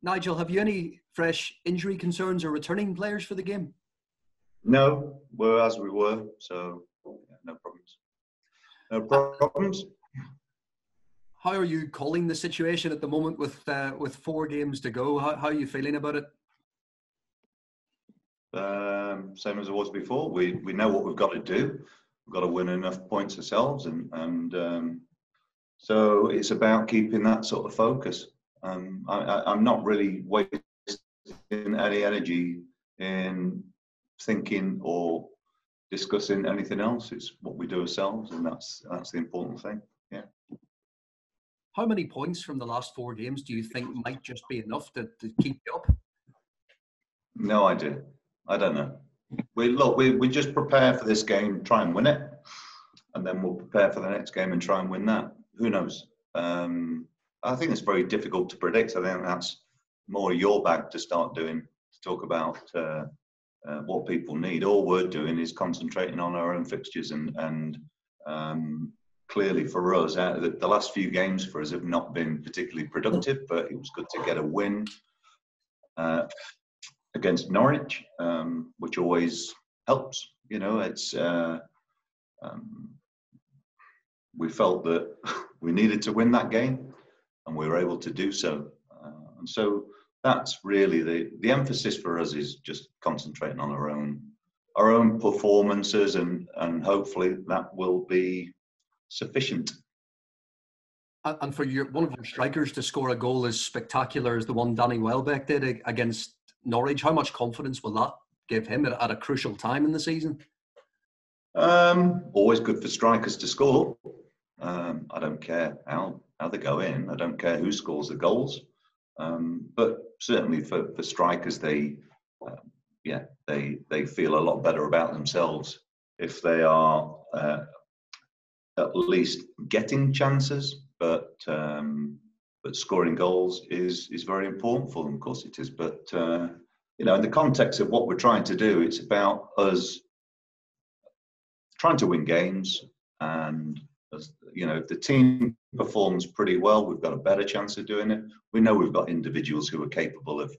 Nigel, have you any fresh injury concerns or returning players for the game? No, we're as we were, so yeah, no problems. No problems. How are you calling the situation at the moment with 4 games to go? How are you feeling about it? Same as it was before. We know what we've got to do. We've got to win enough points ourselves, and so it's about keeping that sort of focus. I'm not really wasting any energy in thinking or discussing anything else. It's what we do ourselves, and that's the important thing. Yeah. How many points from the last 4 games do you think might just be enough to keep you up? No idea. I don't know. We just prepare for this game, try and win it, and then we'll prepare for the next game and try and win that. Who knows? I think it's very difficult to predict. I think that's more your bag to start doing, to talk about what people need. All we're doing is concentrating on our own fixtures, and clearly for us, the last few games for us have not been particularly productive, but it was good to get a win against Norwich, which always helps. You know, it's we felt that we needed to win that game, and we were able to do so. And so that's really the emphasis for us, is just concentrating on our own performances, and hopefully that will be sufficient. And for one of your strikers to score a goal as spectacular as the one Danny Welbeck did against Norwich, how much confidence will that give him at a crucial time in the season? Always good for strikers to score. I don't care how they go in. I don't care who scores the goals. But certainly for strikers, they feel a lot better about themselves if they are at least getting chances. But scoring goals is very important for them. Of course it is. But in the context of what we're trying to do, it's about us trying to win games. And if the team performs pretty well, we've got a better chance of doing it. We know we've got individuals who are capable of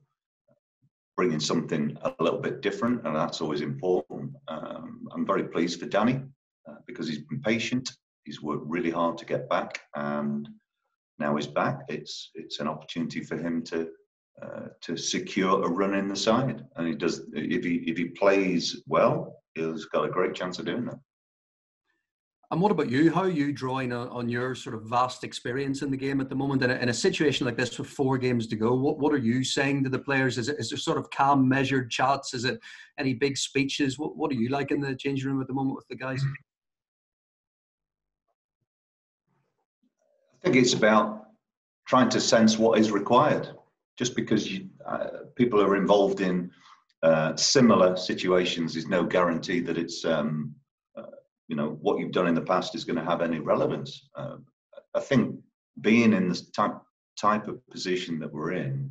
bringing something a little bit different, and that's always important. I'm very pleased for Danny because he's been patient. He's worked really hard to get back, and now he's back. It's an opportunity for him to secure a run in the side, and he does. If he plays well, he's got a great chance of doing that. And what about you? How are you drawing on your sort of vast experience in the game at the moment? In a situation like this with 4 games to go, what are you saying to the players? Is there sort of calm, measured chats? Is it any big speeches? What are you like in the changing room at the moment with the guys? I think it's about trying to sense what is required. Just because people are involved in similar situations is no guarantee that it's what you've done in the past is going to have any relevance. I think being in this type of position that we're in,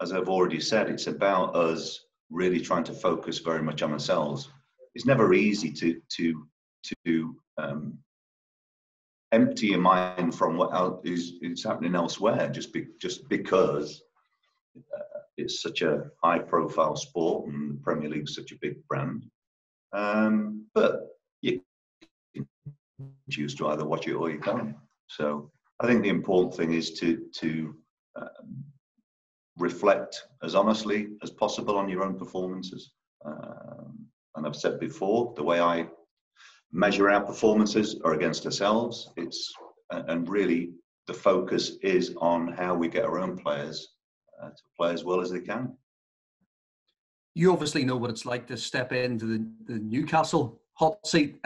as I've already said, it's about us really trying to focus very much on ourselves. It's never easy to empty your mind from what is happening elsewhere, just because it's such a high-profile sport and the Premier League is such a big brand. But you can choose to either watch it or you can't. So I think the important thing is to reflect as honestly as possible on your own performances. And I've said before, the way I measure our performances are against ourselves. And really the focus is on how we get our own players to play as well as they can. You obviously know what it's like to step into the Newcastle hot seat.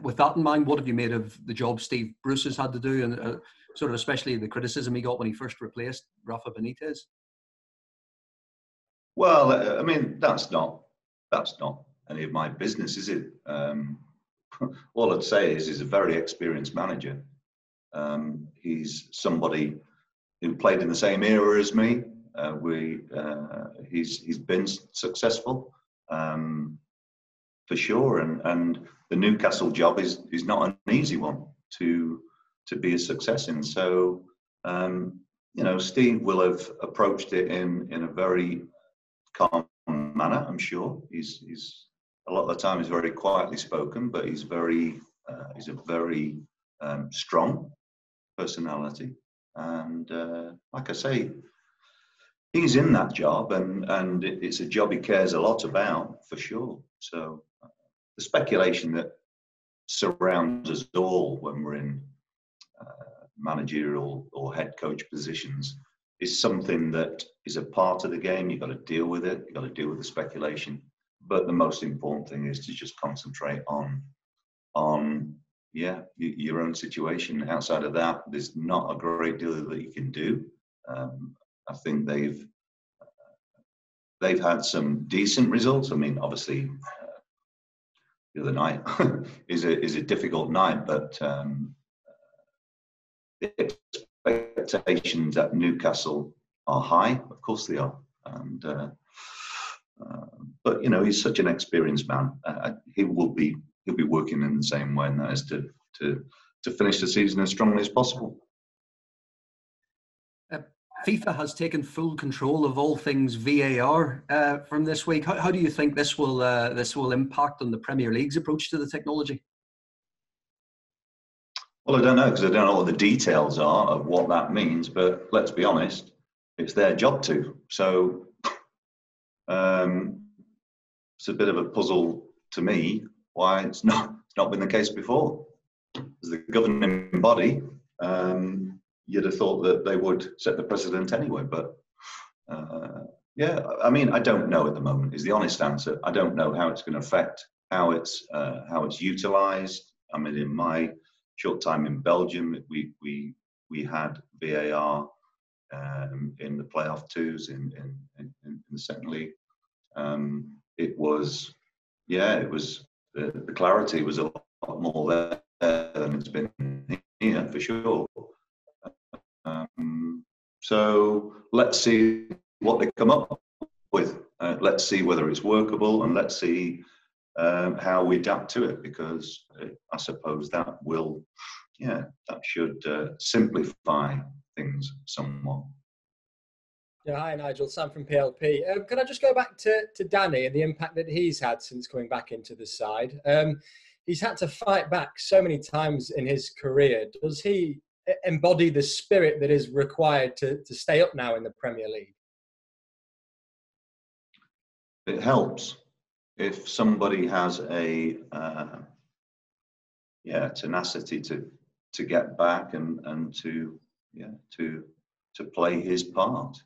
With that in mind, what have you made of the job Steve Bruce has had to do, and sort of especially the criticism he got when he first replaced Rafa Benitez? Well, I mean, that's not any of my business, is it? All I'd say is he's a very experienced manager. He's somebody who played in the same era as me. He's been successful for sure, and the Newcastle job is not an easy one to be a success in. So Steve will have approached it in a very calm manner. I'm sure he's a lot of the time he's very quietly spoken, but he's a very strong personality, and like I say, he's in that job, and it's a job he cares a lot about, for sure. So the speculation that surrounds us all when we're in managerial or head coach positions is something that is a part of the game. You've got to deal with it. You've got to deal with the speculation. But the most important thing is to just concentrate on your own situation. Outside of that, there's not a great deal that you can do. I think they've had some decent results. I mean, obviously, the other night is a difficult night, but the expectations at Newcastle are high. Of course they are, and but he's such an experienced man. He'll be working in the same way, and that is to finish the season as strongly as possible. FIFA has taken full control of all things VAR from this week. How do you think this will impact on the Premier League's approach to the technology? Well, I don't know, because I don't know what the details are of what that means. But let's be honest, it's their job to. So it's a bit of a puzzle to me why it's not been the case before. As the governing body, you'd have thought that they would set the precedent anyway. But yeah, I mean, I don't know at the moment is the honest answer. I don't know how it's going to affect how it's utilised. I mean, in my short time in Belgium, we had VAR in the playoff twos in the second league. It was the clarity was a lot more there than it's been here, for sure. So let's see what they come up with. Let's see whether it's workable, and let's see how we adapt to it, because I suppose that should simplify things somewhat. Yeah, hi Nigel, Sam from PLP. Can I just go back to Danny and the impact that he's had since coming back into the side? He's had to fight back so many times in his career. Does he embody the spirit that is required to stay up now in the Premier League? It helps if somebody has a tenacity to get back and to play his part.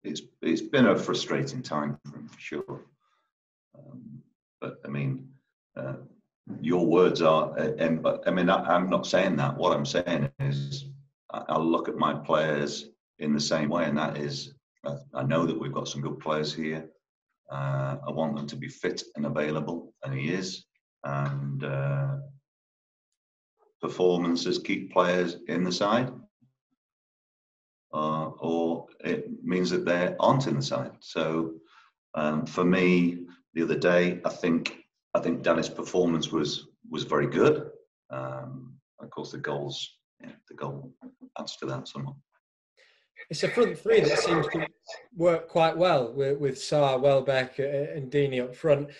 It's been a frustrating time for him, for sure. But I mean, your words are. I mean, I'm not saying that. What I'm saying is, I look at my players in the same way, and that is, I know that we've got some good players here. I want them to be fit and available, and he is. And performances keep players in the side, or it means that they aren't in the side. So for me, the other day, I think Danny's performance was very good. Of course, the goal adds to that somewhat. It's a front three that seems to work quite well with Sarr, Welbeck, and Deeney up front.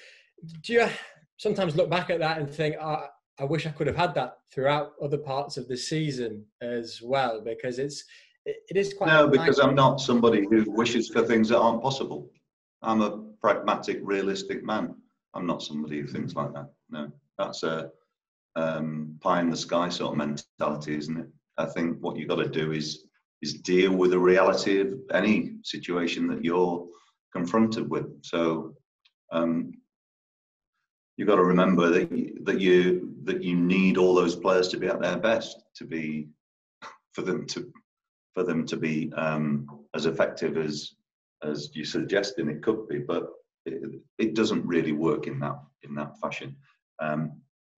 Do you sometimes look back at that and think, I wish I could have had that throughout other parts of the season as well? Because it is quite. No, because I'm not somebody who wishes for things that aren't possible. I'm a pragmatic, realistic man. I'm not somebody who thinks like that. No, that's a pie in the sky sort of mentality, isn't it? I think what you've got to do is deal with the reality of any situation that you're confronted with. So you've got to remember that you need all those players to be at their best, for them to be as effective as you suggested it could be, but it doesn't really work in that fashion.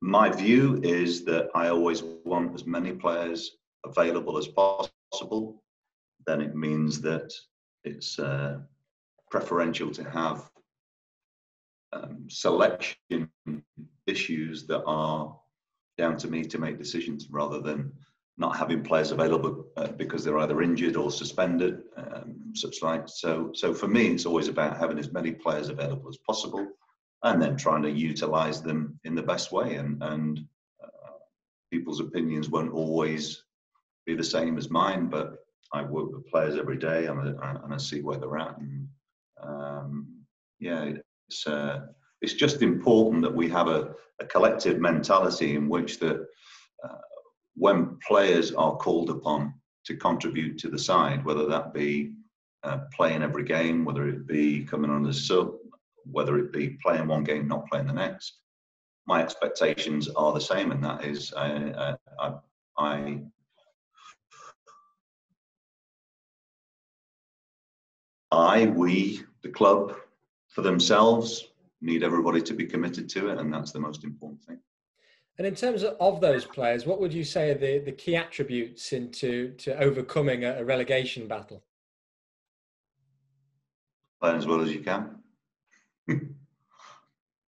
My view is that I always want as many players available as possible. Then it means that it's preferential to have selection issues that are down to me to make decisions, rather than not having players available because they're either injured or suspended, such like. So for me, it's always about having as many players available as possible, and then trying to utilise them in the best way. And people's opinions won't always be the same as mine, but I work with players every day, and I see where they're at. And it's just important that we have a collective mentality in which that when players are called upon to contribute to the side, whether that be playing every game, whether it be coming on as sub, whether it be playing one game, not playing the next, my expectations are the same, and that is we, the club, for themselves, need everybody to be committed to it, and that's the most important thing. And in terms of those players, what would you say are the key attributes into overcoming a relegation battle? Playing as well as you can.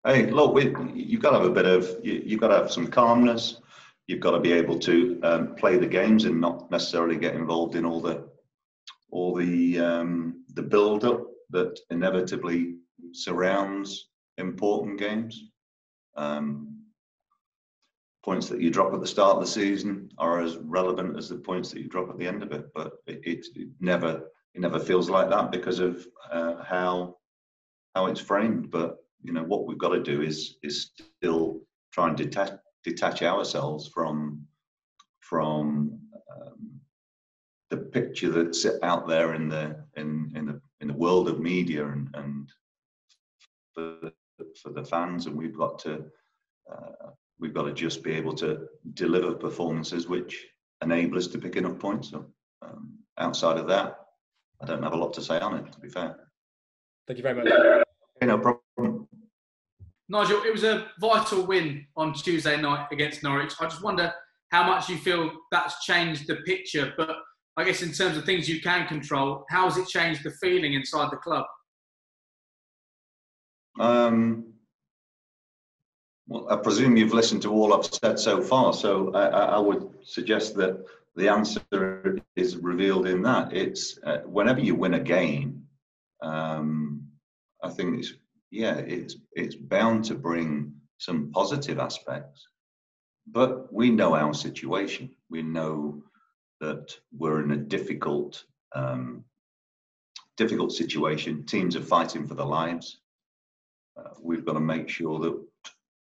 Hey, look, you've got to have a bit of, you've got to have some calmness. You've got to be able to play the games and not necessarily get involved in all the build-up that inevitably surrounds important games. Points that you drop at the start of the season are as relevant as the points that you drop at the end of it, but it never feels like that because of how it's framed. But what we've got to do is still try and detach ourselves from the picture that's out there in the world of media and for the fans, and we've got to just be able to deliver performances which enable us to pick enough points. So outside of that, I don't have a lot to say on it, to be fair. Thank you very much. No problem. Nigel, it was a vital win on Tuesday night against Norwich. I just wonder how much you feel that's changed the picture, but I guess in terms of things you can control, how has it changed the feeling inside the club? Well, I presume you've listened to all I've said so far, so I would suggest that the answer is revealed in that. It's whenever you win a game, I think it's bound to bring some positive aspects. But we know our situation. We know that we're in a difficult situation. Teams are fighting for their lives. We've got to make sure that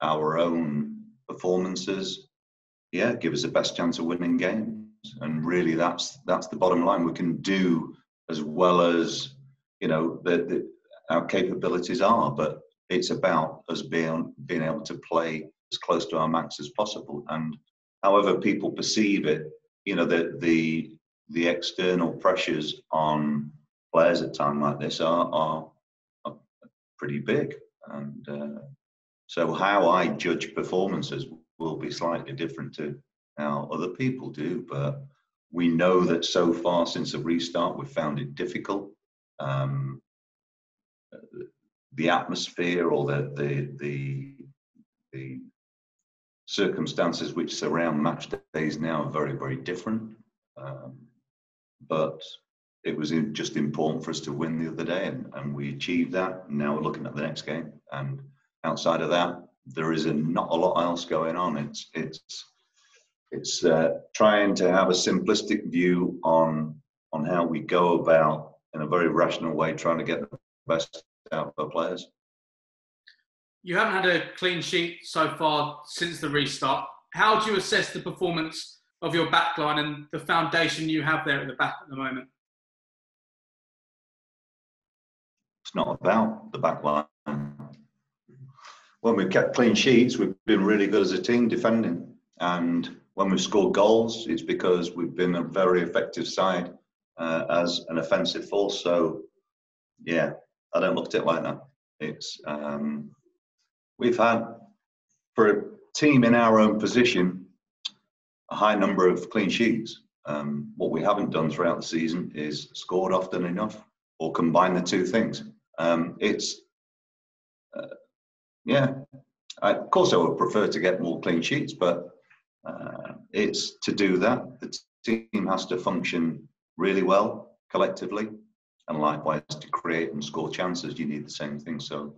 our own performances, give us the best chance of winning games. And really, that's the bottom line. We can do as well as our capabilities are, but it's about us being able to play as close to our max as possible. And however people perceive it, the external pressures on players at a time like this are pretty big. And so how I judge performances will be slightly different to how other people do. But we know that so far since the restart, we've found it difficult. The atmosphere or the circumstances which surround match days now are very, very different. But it was just important for us to win the other day, and we achieved that. And now we're looking at the next game. And outside of that, there is not a lot else going on. It's trying to have a simplistic view on how we go about, in a very rational way, trying to get the best out of our players. You haven't had a clean sheet so far since the restart. How do you assess the performance of your backline and the foundation you have there at the back at the moment? It's not about the backline. When we've kept clean sheets, we've been really good as a team defending. And when we've scored goals, it's because we've been a very effective side as an offensive force. So, yeah, I don't look at it like that. It's we've had, for a team in our own position, a high number of clean sheets. What we haven't done throughout the season is scored often enough or combine the two things. Of course I would prefer to get more clean sheets, but It's to do that. The team has to function really well collectively, and likewise to create and score chances, you need the same thing. So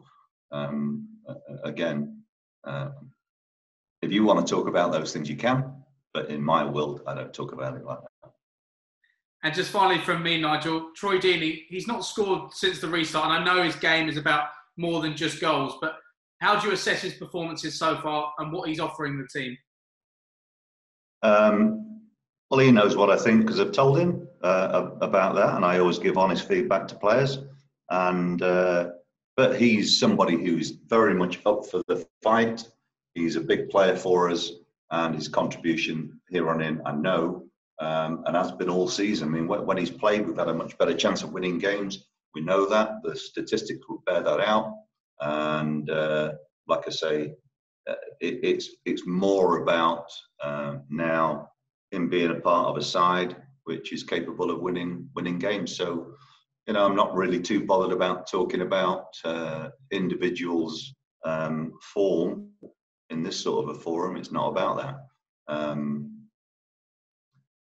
again, if you want to talk about those things, you can, but in my world, I don't talk about it like that. And just finally from me, Nigel, Troy Deeney, he's not scored since the restart, and I know his game is about more than just goals, but how do you assess his performances so far and what he's offering the team? Well, he knows what I think because I've told him about that, and I always give honest feedback to players. And but he's somebody who's very much up for the fight. He's a big player for us, and his contribution here on in, I know, and has been all season. I mean, when he's played, we've had a much better chance of winning games. We know that. The statistics will bear that out. And like I say, it's more about now him being a part of a side which is capable of winning games. So, you know, I'm not really too bothered about talking about individuals' form in this sort of a forum. It's not about that.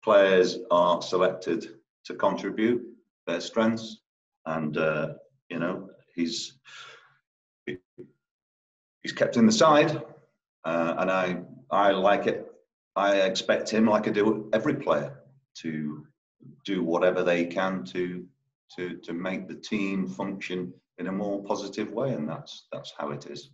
Players are selected to contribute their strengths, and you know, he's kept in the side, and I like it. I expect him, like I do every player, to do whatever they can to make the team function in a more positive way, and that's how it is.